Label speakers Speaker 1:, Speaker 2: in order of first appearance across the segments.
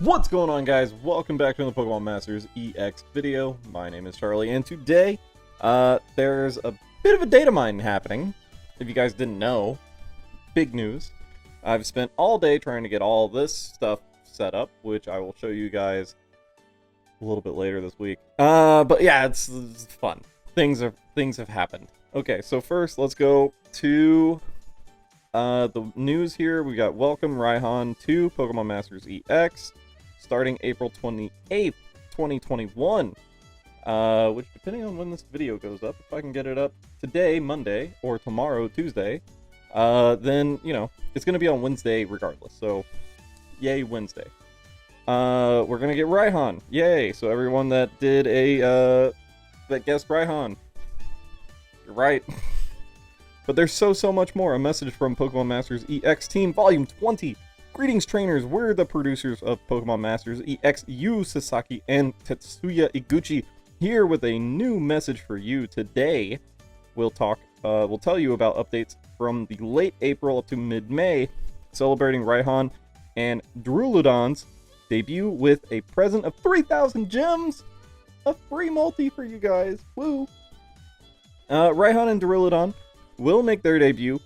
Speaker 1: What's going on, guys? Welcome back to the Pokemon Masters EX video. My name is Charlie, and today there's a bit of a data mine happening. If you guys didn't know, big news. I've spent all day trying to get all this stuff set up, which I will show you guys a little bit later this week. But yeah, it's fun. Things have happened. Okay, so first let's go to the news here. We got welcome Raihan to Pokemon Masters EX starting April 28th, 2021. Which, depending on when this video goes up, if I can get it up today, Monday, or tomorrow, Tuesday, then, you know, it's going to be on Wednesday regardless. So, yay, Wednesday. We're going to get Raihan. Yay. So, everyone that did that guessed Raihan, you're right. But there's so much more. A message from Pokemon Masters EX Team, Volume 20. Greetings, trainers. We're the producers of Pokemon Masters EX, Yu Sasaki and Tetsuya Iguchi, here with a new message for you. Today, we'll tell you about updates from the late April up to mid-May, celebrating Raihan and Duraludon's debut with a present of 3,000 gems, a free multi for you guys. Woo! Raihan and Duraludon will make their debut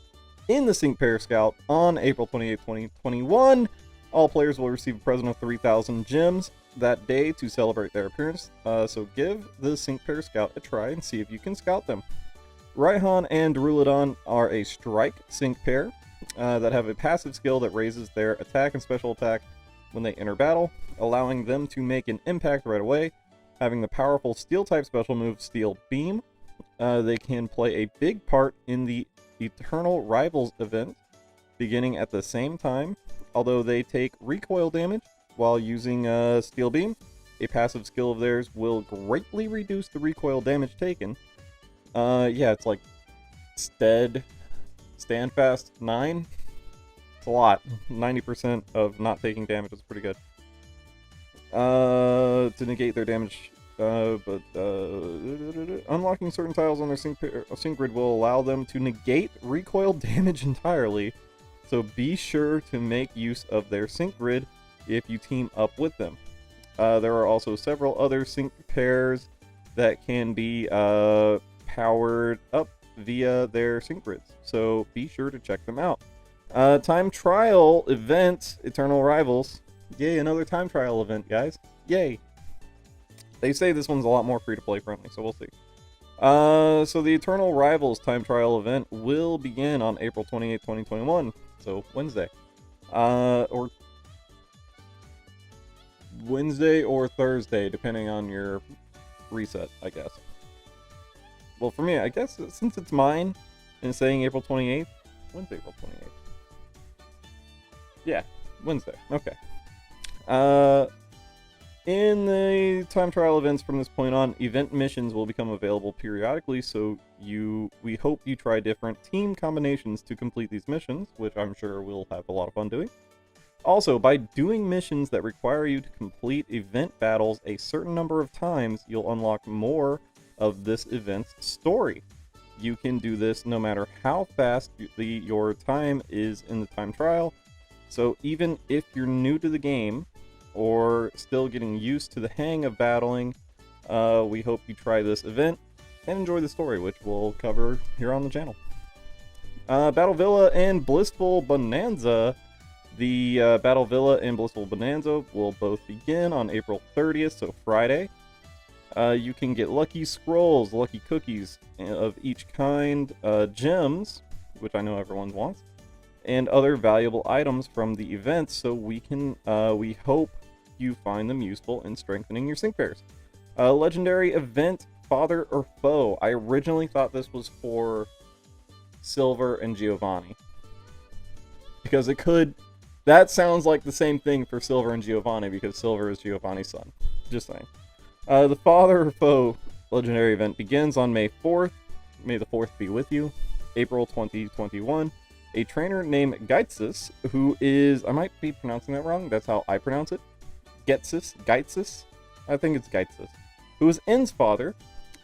Speaker 1: in the Sync Pair Scout on April 28, 2021. All players will receive a present of 3,000 gems that day to celebrate their appearance, so give the Sync Pair Scout a try and see if you can scout them. Raihan and Duraludon are a strike sync pair that have a passive skill that raises their attack and special attack when they enter battle, allowing them to make an impact right away. Having the powerful Steel-type special move Steel Beam, they can play a big part in the Eternal Rivals event, beginning at the same time. Although they take recoil damage while using Steel Beam, a passive skill of theirs will greatly reduce the recoil damage taken. Yeah, it's like Standfast 9. It's a lot. 90% of not taking damage is pretty good. To negate their damage. Unlocking certain tiles on their sync grid will allow them to negate recoil damage entirely, so be sure to make use of their sync grid if you team up with them. There are also several other sync pairs that can be powered up via their sync grids, so be sure to check them out. Time trial event, Eternal Rivals. Yay, another time trial event, guys. Yay. They say this one's a lot more free-to-play friendly, so we'll see. So the Eternal Rivals time trial event will begin on April 28, 2021, so Wednesday. Or Wednesday or Thursday, depending on your reset, I guess. Well, for me, I guess since it's mine and saying April 28th, when's April 28th? Yeah, Wednesday. Okay. In the time trial events from this point on, event missions will become available periodically, so we hope you try different team combinations to complete these missions, which I'm sure we'll have a lot of fun doing. Also, by doing missions that require you to complete event battles a certain number of times, you'll unlock more of this event's story. You can do this no matter how fast your time is in the time trial, so even if you're new to the game, or still getting used to the hang of battling, we hope you try this event and enjoy the story, which we'll cover here on the channel. Battle Villa and Blissful Bonanza. The Battle Villa and Blissful Bonanza will both begin on April 30th, so Friday. You can get lucky scrolls, lucky cookies of each kind, gems, which I know everyone wants, and other valuable items from the event, so we hope you find them useful in strengthening your sync pairs. Legendary event, Father or Foe. I originally thought this was for Silver and Giovanni, because that sounds like the same thing for Silver and Giovanni, because Silver is Giovanni's son. Just saying. The Father or Foe legendary event begins on May 4th. May the 4th be with you. April 2021. A trainer named Ghetsis, who is, I might be pronouncing that wrong, that's how I pronounce it. Ghetsis? I think it's Ghetsis. Who is N's father,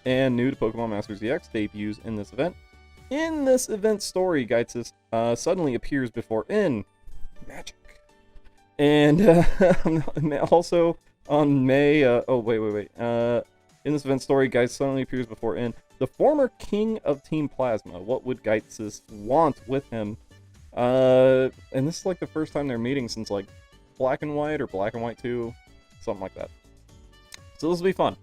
Speaker 1: and new to Pokemon Masters EX, debuts in this event. In this event story, Ghetsis suddenly appears before N. Magic. And also on May, in this event story, Ghetsis suddenly appears before N. The former king of Team Plasma. What would Ghetsis want with him? And this is like the first time they're meeting since like Black and White or Black and White 2, something like that. So this will be fun.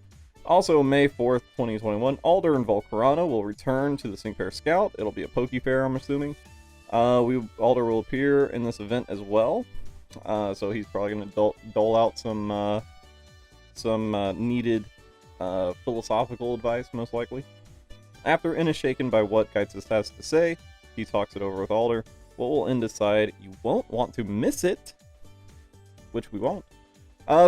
Speaker 1: Also, May 4th, 2021, Alder and Volcarona will return to the Sync Pair Scout. It'll be a Poke Fair, I'm assuming. Alder will appear in this event as well. So he's probably going to dole out some needed philosophical advice, most likely. After N is shaken by what Ghetsis has to say, he talks it over with Alder. What will N decide? You won't want to miss it, which we won't.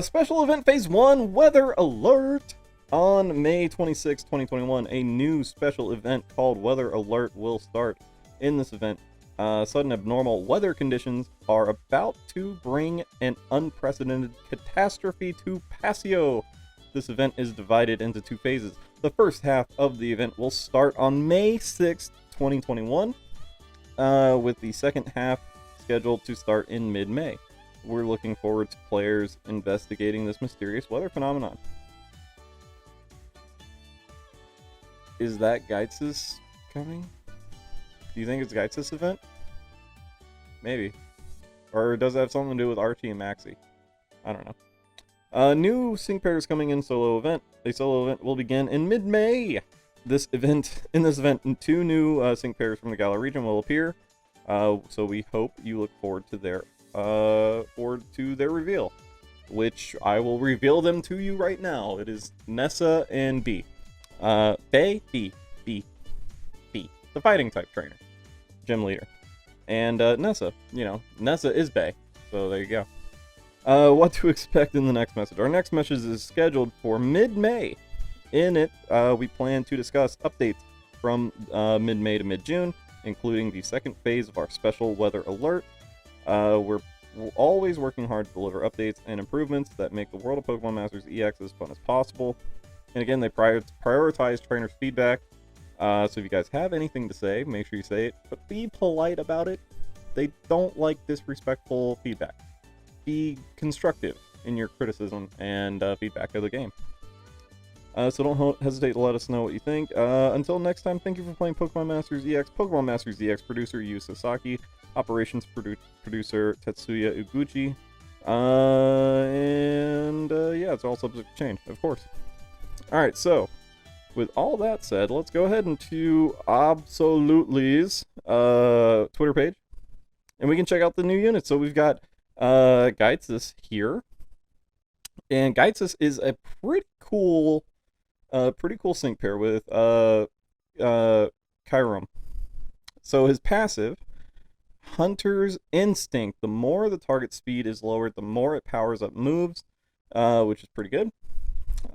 Speaker 1: Special event phase 1, Weather Alert! On May 26, 2021, a new special event called Weather Alert will start. In this event, sudden abnormal weather conditions are about to bring an unprecedented catastrophe to Paseo. This event is divided into 2 phases. The first half of the event will start on May 6, 2021, with the second half scheduled to start in mid-May. We're looking forward to players investigating this mysterious weather phenomenon. Is that Ghetsis coming? Do you think it's Ghetsis event? Maybe. Or does it have something to do with Archie and Maxie? I don't know. New sync pairs coming in solo event. A solo event will begin in mid-May. In this event, 2 new sync pairs from the Galar region will appear. So we hope you look forward to their reveal, which I will reveal them to you right now. It is Nessa and B. B, the fighting type trainer, gym leader, and Nessa. You know, Nessa is Bae, so there you go. What to expect in the next message? Our next message is scheduled for mid-May. In it, we plan to discuss updates from mid-May to mid-June, including the second phase of our special weather alert. We're always working hard to deliver updates and improvements that make the world of Pokemon Masters EX as fun as possible. And again, they prioritize trainers' feedback. So if you guys have anything to say, make sure you say it, but be polite about it. They don't like disrespectful feedback. Be constructive in your criticism and feedback of the game. So don't hesitate to let us know what you think. Until next time, thank you for playing Pokemon Masters EX. Pokemon Masters EX producer Yu Sasaki, operations producer Tetsuya Uguchi, yeah, it's all subject to change, of course. Alright, so, with all that said, let's go ahead into Absolutely's Twitter page, and we can check out the new units. So we've got Ghetsis here, and Ghetsis is a pretty cool sync pair with Kyurem. So his passive, Hunter's Instinct. The more the target speed is lowered, the more it powers up moves, which is pretty good.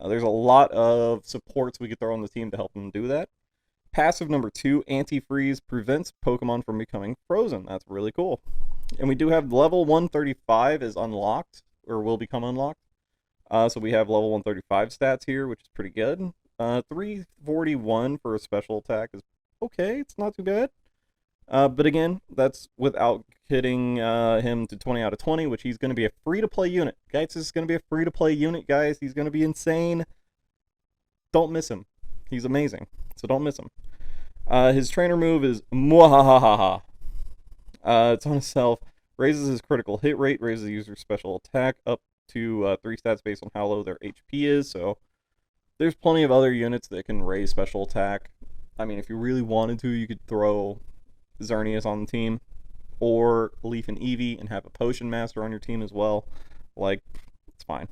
Speaker 1: There's a lot of supports we could throw on the team to help them do that. Passive number 2, Anti-Freeze, prevents Pokemon from becoming frozen. That's really cool. And we do have level 135 is unlocked, or will become unlocked. So we have level 135 stats here, which is pretty good. 341 for a special attack is okay. It's not too bad. But again, that's without hitting him to 20 out of 20, which he's going to be a free-to-play unit. Ghetsis is going to be a free-to-play unit, guys. He's going to be insane. Don't miss him. He's amazing, so don't miss him. His trainer move is Mwahahaha. It's on itself. Raises his critical hit rate, raises the user's special attack up to 3 stats based on how low their HP is, so there's plenty of other units that can raise special attack. I mean, if you really wanted to, you could throw Xerneas on the team, or Leaf and Eevee, and have a Potion Master on your team as well. Like, it's fine.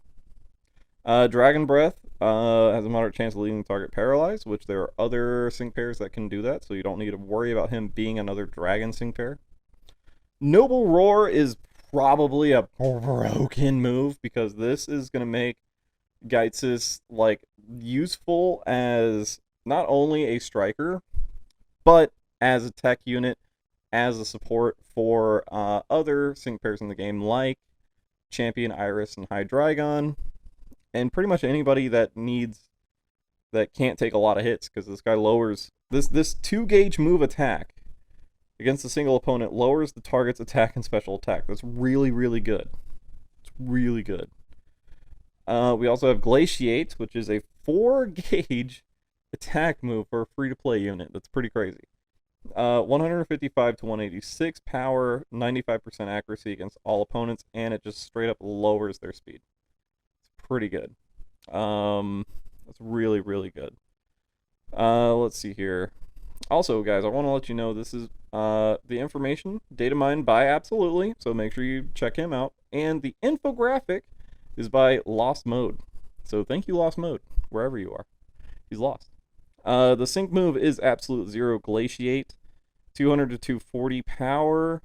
Speaker 1: Dragon Breath has a moderate chance of leaving the target paralyzed, which there are other sync pairs that can do that, so you don't need to worry about him being another dragon sync pair. Noble Roar is probably a broken move, because this is going to make Ghetsis, like, useful as not only a striker, but as a tech unit, as a support for other sync pairs in the game, like Champion, Iris, and Hydreigon, and pretty much anybody that can't take a lot of hits, because this guy lowers this 2-gauge move attack against a single opponent, lowers the target's attack and special attack. That's really, really good. It's really good. We also have Glaciate, which is a 4-gauge attack move for a free-to-play unit. That's pretty crazy. 155 to 186 power, 95% accuracy against all opponents, and it just straight up lowers their speed. It's pretty good. That's really, really good. Let's see here. Also, guys, I want to let you know this is the information data mined by Absolutely, so make sure you check him out. And the infographic is by Lost Mode. So thank you, Lost Mode, wherever you are. He's lost. The sync move is Absolute Zero Glaciate, 200 to 240 power.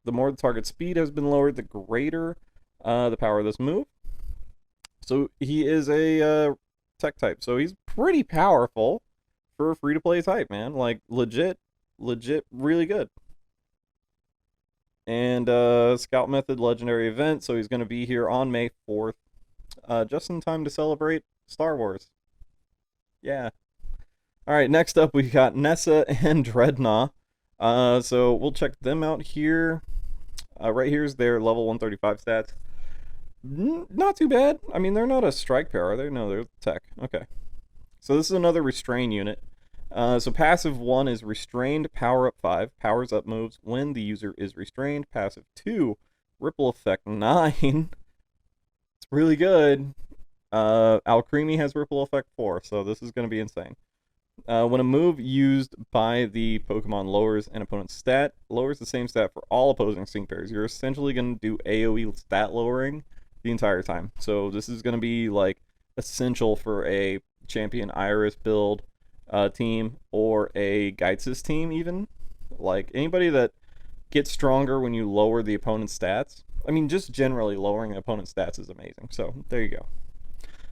Speaker 1: The more the target speed has been lowered, the greater the power of this move. So he is a tech type, so he's pretty powerful for a free-to-play type, man. Like, legit, really good. And Scout Method Legendary Event, so he's going to be here on May 4th, just in time to celebrate Star Wars. Yeah. Alright, next up we got Nessa and Dreadnought. So we'll check them out here. Right here's their level 135 stats. Not too bad. I mean, they're not a strike pair, are they? No, they're tech. Okay. So this is another restrain unit. So passive 1 is restrained, power up 5, powers up moves when the user is restrained. Passive 2, ripple effect 9. It's really good. Alcremie has ripple effect 4, so this is going to be insane. When a move used by the Pokemon lowers an opponent's stat, lowers the same stat for all opposing sync pairs. You're essentially going to do AoE stat lowering the entire time. So this is going to be like essential for a Champion Iris build team or a Ghetsis team even. Like anybody that gets stronger when you lower the opponent's stats. I mean, just generally lowering an opponent's stats is amazing. So there you go.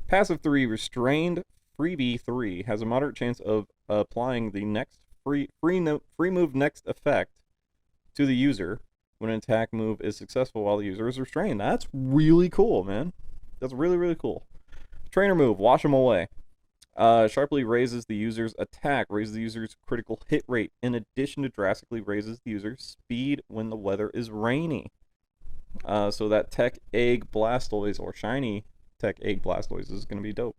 Speaker 1: Passive 3, Restrained Freebie 3 has a moderate chance of applying the next free move next effect to the user when an attack move is successful while the user is restrained. That's really cool, man. That's really, really cool. Trainer move, Wash Them Away. Sharply raises the user's attack, raises the user's critical hit rate, in addition to drastically raises the user's speed when the weather is rainy. So that Tech Egg Blastoise, or Shiny Tech Egg Blastoise, is going to be dope.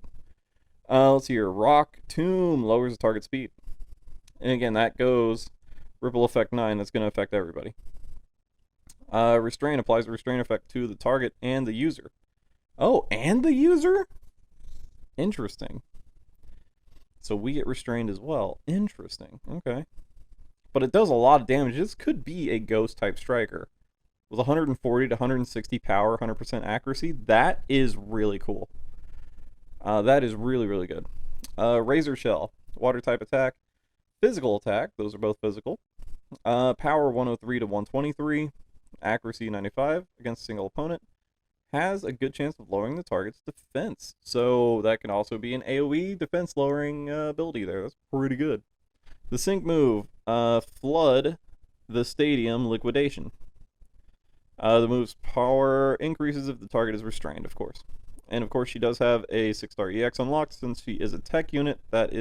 Speaker 1: Let's see here. Rock Tomb lowers the target speed. And again, that goes Ripple Effect 9. That's going to affect everybody. Restrain applies a restrain effect to the target and the user. Oh, and the user? Interesting. So we get restrained as well. Interesting. Okay. But it does a lot of damage. This could be a ghost type striker. With 140 to 160 power, 100% accuracy. That is really cool. That is really, really good. Razor Shell, water type attack. Physical attack, those are both physical. Power 103 to 123. Accuracy 95 against a single opponent. Has a good chance of lowering the target's defense. So that can also be an AoE defense lowering ability there. That's pretty good. The sync move, Flood the Stadium Liquidation. The move's power increases if the target is restrained, of course. And of course she does have a 6-star EX unlocked. Since she is a tech unit, that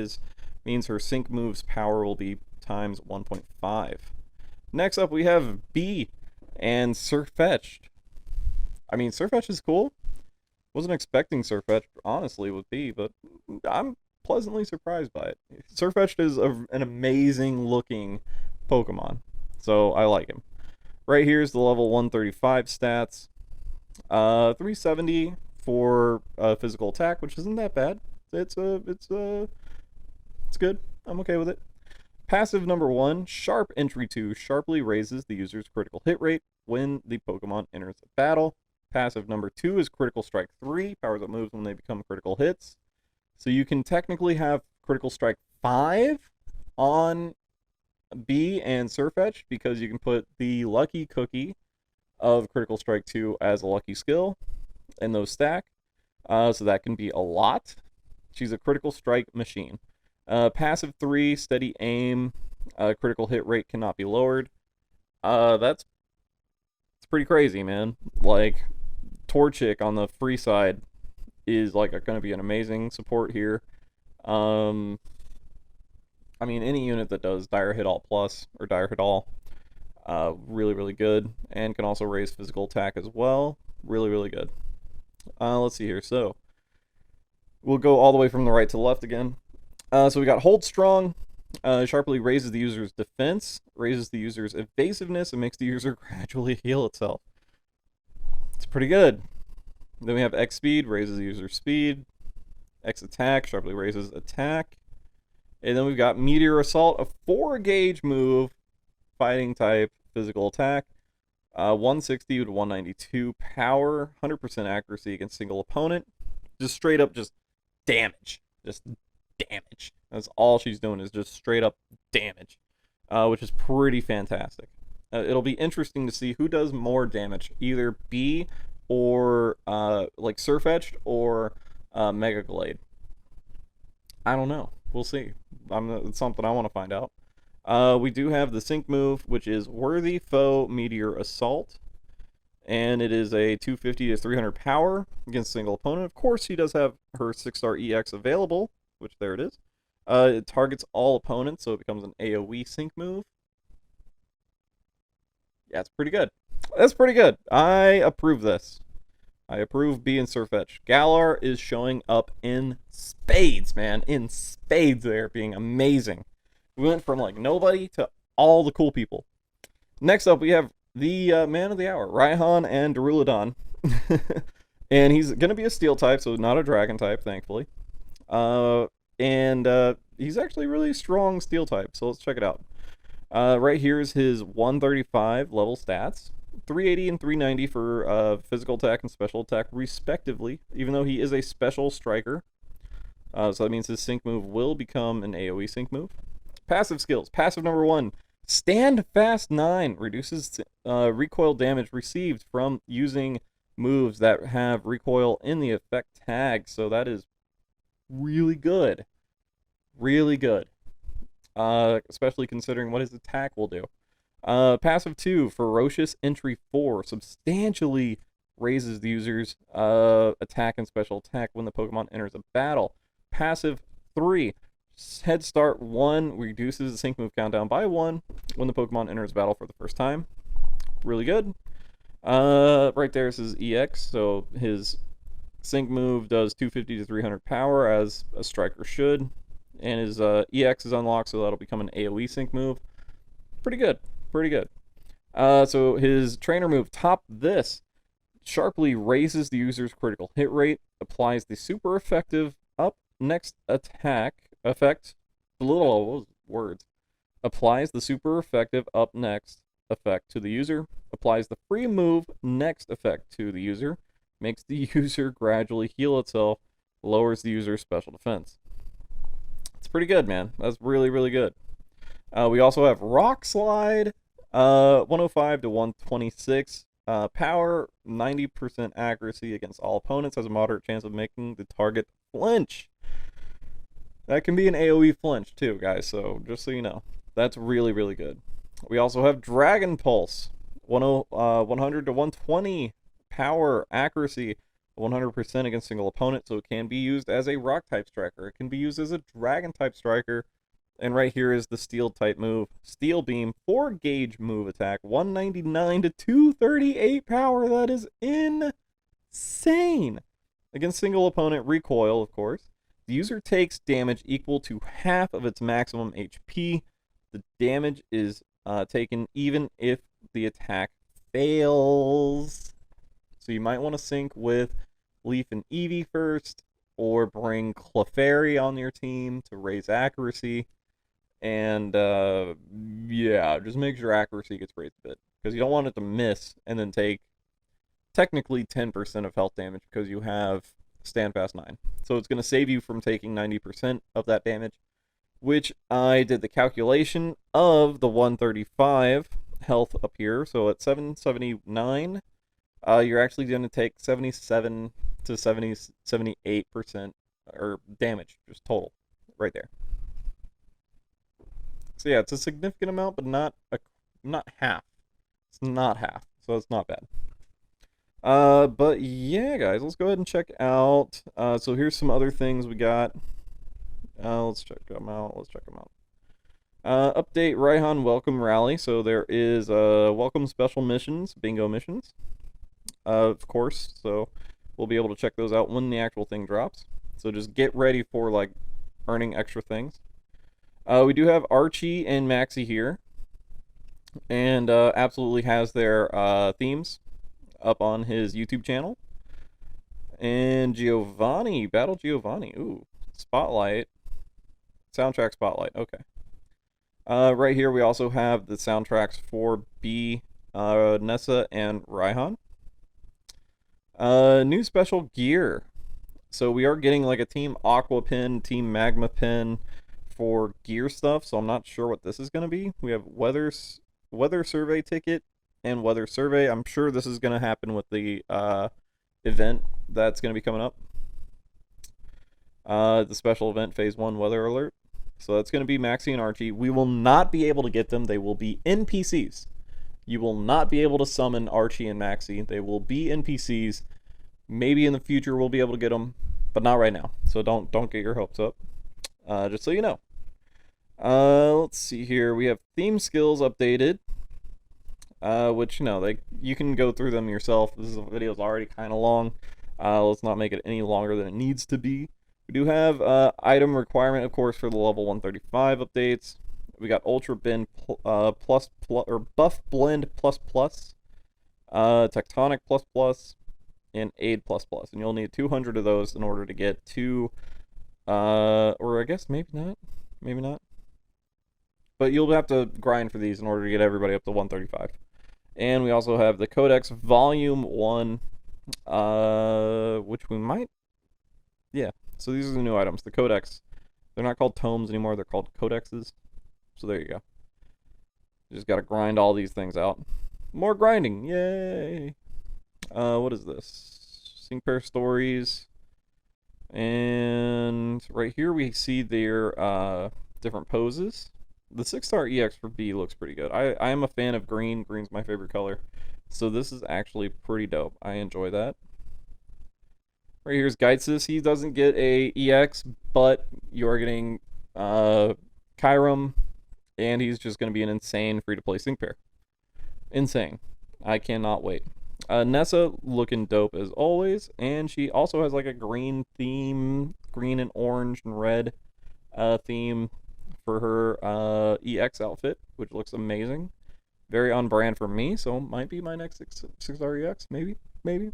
Speaker 1: means her sync move's power will be times 1.5. Next up we have B and Sirfetch'd. I mean, Sirfetch'd is cool. Wasn't expecting Sirfetch'd, honestly, with B, but I'm pleasantly surprised by it. Sirfetch'd is an amazing looking Pokemon, so I like him. Right here is the level 135 stats. 370 for physical attack, which isn't that bad. It's good. I'm okay with it. Passive number 1, Sharp Entry 2, sharply raises the user's critical hit rate when the Pokemon enters the battle. Passive number 2 is Critical Strike 3, powers up moves when they become critical hits. So you can technically have Critical Strike 5 on B and Sirfetch'd because you can put the Lucky Cookie of Critical Strike 2 as a lucky skill, and those stack. So that can be a lot. She's a Critical Strike machine. Passive 3, Steady Aim, critical hit rate cannot be lowered. It's pretty crazy, man. Like, Torchic on the free side is like going to be an amazing support here. I mean, any unit that does Dire Hit All Plus or Dire Hit All, really, really good, and can also raise physical attack as well. Really, really good. Let's see here. So we'll go all the way from the right to the left again. So we got Hold Strong. Sharply raises the user's defense, raises the user's evasiveness, and makes the user gradually heal itself. It's pretty good. Then we have X Speed, raises the user's speed. X Attack, sharply raises attack. And then we've got Meteor Assault, a 4-gauge move, fighting type, physical attack. 160 to 192 power, 100% accuracy against single opponent. Just straight up just damage. Just damage. That's all she's doing is just straight up damage, which is pretty fantastic. It'll be interesting to see who does more damage, either B or like Sirfetch'd or Mega Glade. I don't know. We'll see. It's something I want to find out. We do have the sync move, which is Worthy Foe Meteor Assault. And it is a 250 to 300 power against a single opponent. Of course, she does have her 6-star EX available, which there it is. It targets all opponents, so it becomes an AoE sync move. Yeah, it's pretty good. That's pretty good. I approve this. I approve B and Sirfetch'd. Galar is showing up in spades, man. In spades there, being amazing. We went from like nobody to all the cool people. Next up, we have the man of the hour, Raihan and Darulodon. And he's going to be a steel type, so not a dragon type, thankfully. And he's actually really strong steel type, so let's check it out. Right here is his 135 level stats. 380 and 390 for physical attack and special attack, respectively, even though he is a special striker. So that means his sync move will become an AoE sync move. Passive skills. Passive number 1. Stand Fast 9 reduces recoil damage received from using moves that have recoil in the effect tag. So that is really good. Really good. Especially considering what his attack will do. Passive 2, Ferocious Entry 4, substantially raises the user's attack and special attack when the Pokemon enters a battle. Passive 3, Head Start 1, reduces the sync move countdown by 1 when the Pokemon enters battle for the first time. Really good. Right there is his EX, so his sync move does 250 to 300 power, as a striker should. And his EX is unlocked, so that'll become an AoE sync move. Pretty good. Pretty good. So his trainer move, Top This, sharply raises the user's critical hit rate, applies the super effective up next attack effect. Little words. Applies the super effective up next effect to the user. Applies the free move next effect to the user. Makes the user gradually heal itself. Lowers the user's special defense. It's pretty good, man. That's really, really good. We also have Rock Slide, 105 to 126 power, 90% accuracy against all opponents, has a moderate chance of making the target flinch. That can be an AoE flinch too, guys, so just so you know. That's really, really good. We also have Dragon Pulse, 100 to 120 power, accuracy, 100% against single opponent, so it can be used as a rock-type striker. It can be used as a dragon-type striker. And right here is the steel-type move. Steel Beam, 4-gauge move attack, 199 to 238 power. That is insane. Against single opponent, recoil, of course. The user takes damage equal to half of its maximum HP. The damage is taken even if the attack fails. So you might want to sync with Leaf and Eevee first, or bring Clefairy on your team to raise accuracy. And yeah, just make sure accuracy gets raised a bit, because you don't want it to miss and then take technically 10% of health damage because you have Stand Fast 9. So it's going to save you from taking 90% of that damage, which I did the calculation of the 135 health up here. So at 779, you're actually going to take 77 to 78% or damage, just total, right there. So yeah, it's a significant amount, but not half. It's not half, so it's not bad. But yeah, guys, let's go ahead and check out. So here's some other things we got. Let's check them out. Update Raihan Welcome Rally. So there is welcome special missions, bingo missions. of course, so we'll be able to check those out when the actual thing drops. So just get ready for like earning extra things. We do have Archie and Maxie here, and absolutely has their themes up on his YouTube channel. And Giovanni, Battle Giovanni. Ooh, Spotlight. Soundtrack Spotlight. Okay. Right here we also have the soundtracks for B, Nessa, and Raihan. New special gear. So we are getting like a Team Aqua pin, Team Magma pin for gear stuff. So I'm not sure what this is going to be. We have weather survey ticket and weather survey. I'm sure this is going to happen with the event that's going to be coming up. The special event phase 1 weather alert. So that's going to be Maxie and Archie. We will not be able to get them. They will be NPCs. You will not be able to summon Archie and Maxie. They will be NPCs. Maybe in the future we'll be able to get them, but not right now. So don't get your hopes up. Just so you know. Let's see here. We have theme skills updated, which you can go through them yourself. This video is already kind of long. Let's not make it any longer than it needs to be. We do have item requirement, of course, for the level 135 updates. We got Ultra Bin plus or Buff Blend plus plus, Tectonic plus plus, and Aid plus plus. And you'll need 200 of those in order to get to, or I guess maybe not. But you'll have to grind for these in order to get everybody up to 135. And we also have the Codex Volume 1, which we might, yeah. So these are the new items. The Codex. They're not called tomes anymore. They're called codexes. So there you go. You just got to grind all these things out. More grinding. Yay. What is this? Sync pair stories. And right here we see their different poses. The 6-star EX for B looks pretty good. I am a fan of green. Green's my favorite color. So this is actually pretty dope. I enjoy that. Right here's Ghetsis. He doesn't get a EX, but you're getting Kyrum, and he's just going to be an insane free-to-play sync pair. Insane. I cannot wait. Nessa looking dope as always, and she also has like a green theme, green and orange and red theme for her EX outfit, which looks amazing. Very on brand for me, so might be my next 6-star EX. Maybe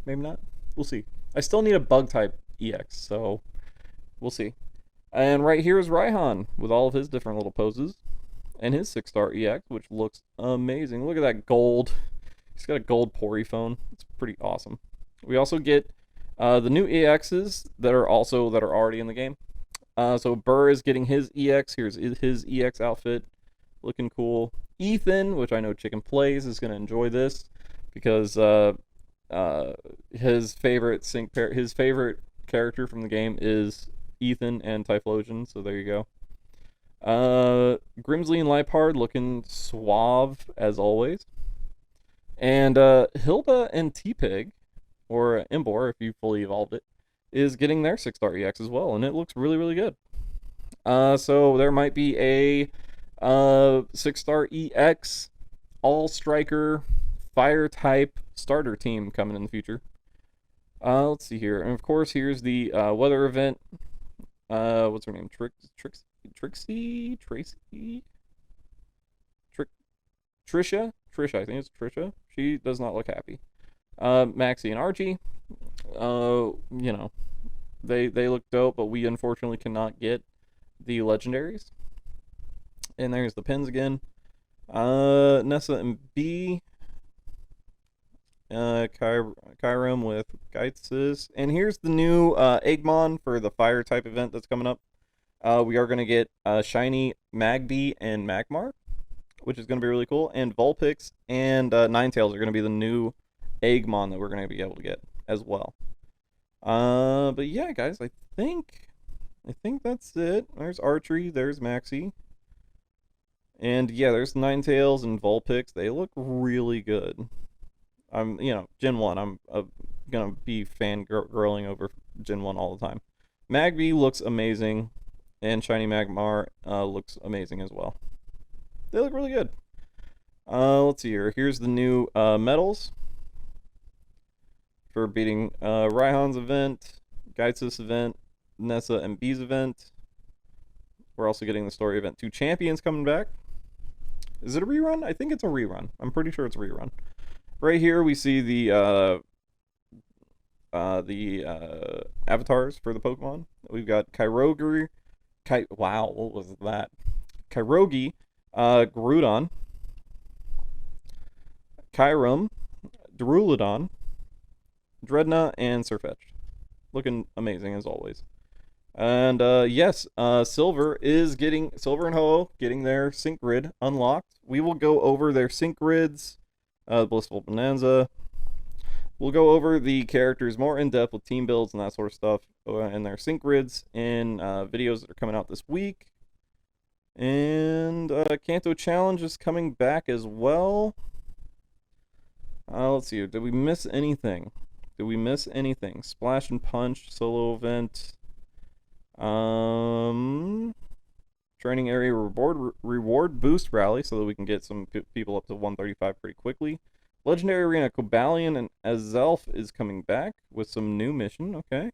Speaker 1: not. We'll see. I still need a bug type EX, so we'll see. And right here is Raihan with all of his different little poses and his 6-star EX, which looks amazing. Look at that gold. He's got a gold Poryphone. It's pretty awesome. We also get the new EXs that are already in the game. So Burr is getting his EX. Here's his EX outfit, looking cool. Ethan, which I know Chicken Plays, is going to enjoy this because his favorite his favorite character from the game is Ethan and Typhlosion, so there you go. Grimsley and Liepard looking suave as always. And Hilda and T-Pig, or Embor if you fully evolved it, is getting their 6-star EX as well, and it looks really, really good. So there might be a 6-star EX all-striker fire type starter team coming in the future. Let's see here. And of course, here's the weather event. What's her name? Trixie? Tracy? Trisha? Trisha, I think it's Trisha. She does not look happy. Maxie and Archie. They look dope, but we unfortunately cannot get the legendaries. And there's the pins again. Nessa and B. Kyrum with Ghetsis. And here's the new Eggmon for the fire type event that's coming up. We are going to get shiny Magby and Magmar, which is going to be really cool. And Vulpix and Ninetales are going to be the new Eggmon that we're going to be able to get as well. But yeah, guys, I think that's it. There's Archery, there's Maxie. And yeah, there's Ninetales and Vulpix. They look really good. Gen 1, I'm gonna be fangirling over Gen 1 all the time. Magby looks amazing, and Shiny Magmar looks amazing as well. They look really good. Let's see here. Here's the new medals. for beating Raihan's event, Ghetsis event, Nessa and B's event. We're also getting the story event 2 champions coming back. Is it a rerun? I think it's a rerun. I'm pretty sure it's a rerun. Right here we see the avatars for the Pokemon. We've got Kyrogi. Wow, what was that? Kyrogi, Groudon, Kyurem, Duraludon, Dreadnought, and Sirfetch'd. Looking amazing as always. And yes, Silver and Ho getting their sync grid unlocked. We will go over their sync grids, Blissful Bonanza. We'll go over the characters more in depth with team builds and that sort of stuff, and their sync grids in videos that are coming out this week. And Kanto Challenge is coming back as well. Let's see. Did we miss anything? Splash and Punch solo event. Training area reward boost rally so that we can get some people up to 135 pretty quickly. Legendary Arena Cobalion and Azelf is coming back with some new mission. Okay.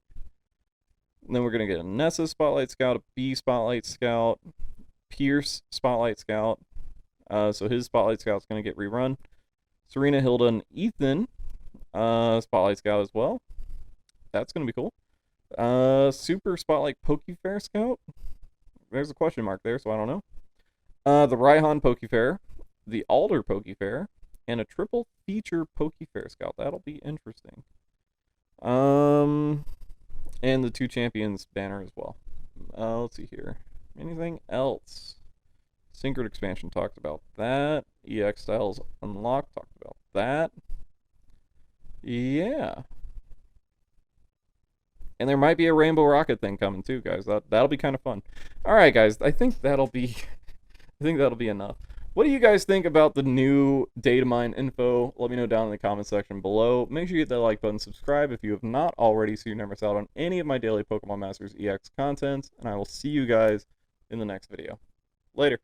Speaker 1: And then we're gonna get a Nessa Spotlight Scout, a B Spotlight Scout, Pierce Spotlight Scout. So his Spotlight Scout's gonna get rerun. Serena, Hilda, and Ethan Spotlight Scout as well. That's gonna be cool. Super Spotlight Pokefair Scout. There's a question mark there, so I don't know. The Raihan Pokefair, the Alder Pokefair, and a triple feature Pokefair Scout. That'll be interesting. And the 2 champions banner as well. Let's see here. Anything else? Synchro expansion talked about that. EX styles unlocked talked about that. Yeah. And there might be a Rainbow Rocket thing coming too, guys. That'll be kind of fun. All right, guys. I think that'll be enough. What do you guys think about the new DATAMINE info? Let me know down in the comment section below. Make sure you hit that like button, subscribe if you have not already, so you never miss out on any of my daily Pokemon Masters EX content. And I will see you guys in the next video. Later.